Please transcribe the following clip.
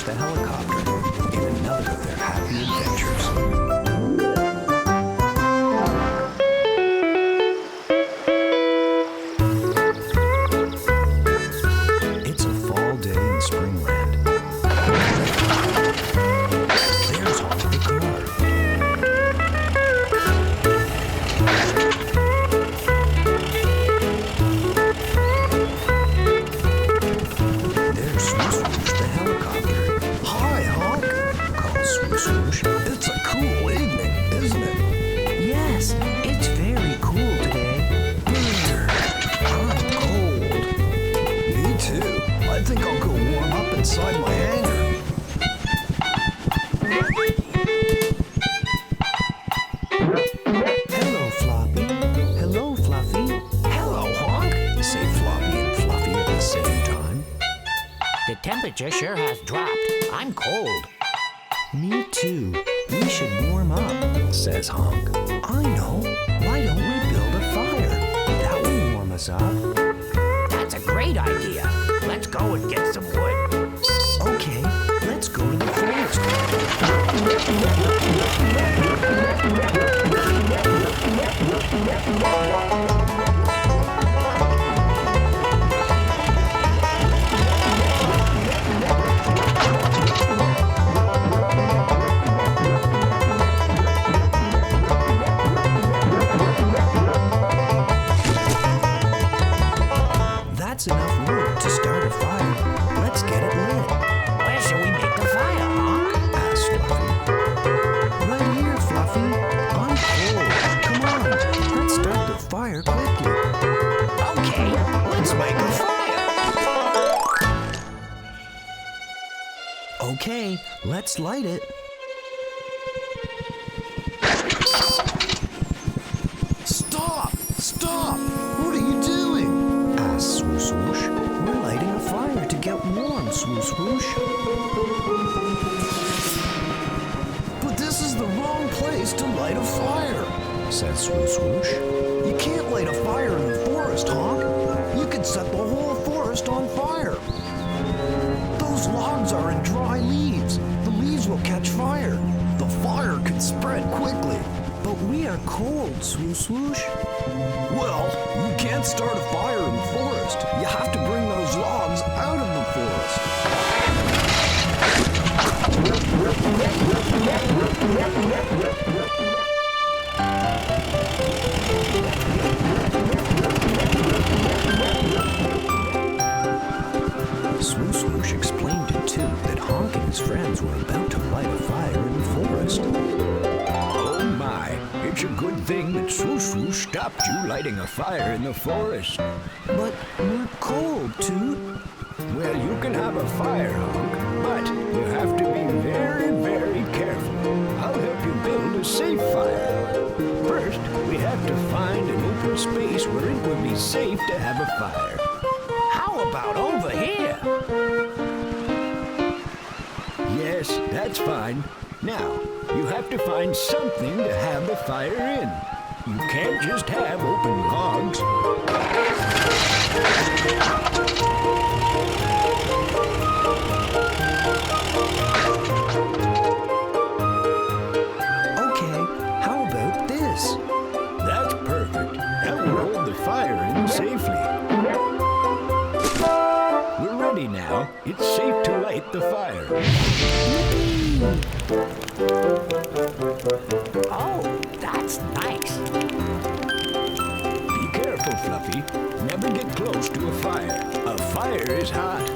Swo-Swoosh the helicopter in another of their happy adventures. It's a fall day in Springland. There's Honk the car. There's Swo-Swoosh the helicopter. Hi, Honk, calls Swo-Swoosh. It's a cool evening, isn't it? Yes, it's very cool today. I'm cold. Me too. I think I'll go warm up inside my hangar. Hello, Floppy. Hello, Fluffy. Hello, Honk, say Floppy and Fluffy at the same time. The temperature sure has dropped. I'm cold. Me too. We should warm up, says Honk. I know. Why don't we build a fire? That will warm us up. That's a great idea. Let's go and get some wood. Okay, let's go to the forest. That's enough wood to start a fire. Let's get it lit, Where shall we make the fire, Honk? asked Fluffy. Right here, Fluffy. I'm cold. Come on, let's start the fire quickly. Okay, let's make a fire. Okay, let's light it. Stop! Stop! What are you doing? asked Swo-Swoosh. We're lighting a fire to get warm, Swo-Swoosh. But this is the wrong place to light a fire, said Swo-Swoosh. You can't light a fire in the forest, Honk. You could set the whole forest on fire. Those logs are in dry leaves. The leaves will catch fire. The fire could spread quickly. But we are cold, Swo-Swoosh. Well, you can't start a fire in the forest. You have to bring those logs out of the forest. Swo-Swoosh explained to Toot that Honk and his friends were about to light a fire in the forest. Oh my, it's a good thing that Swo-Swoosh stopped you lighting a fire in the forest. But we're cold, Toot. Well, you can have a fire, Honk, but you have to be very, very careful. I'll help you build a safe fire. First, we have to find an open space where it would be safe to have a fire. How about over here? Yes, that's fine. Now, you have to find something to have the fire in. You can't just have open logs. Okay, how about this? That's perfect. That will hold the fire in safely. We're ready now. It's safe to light the fire. Oh, that's nice. Be careful, Fluffy. Never get close to a fire. A fire is hot.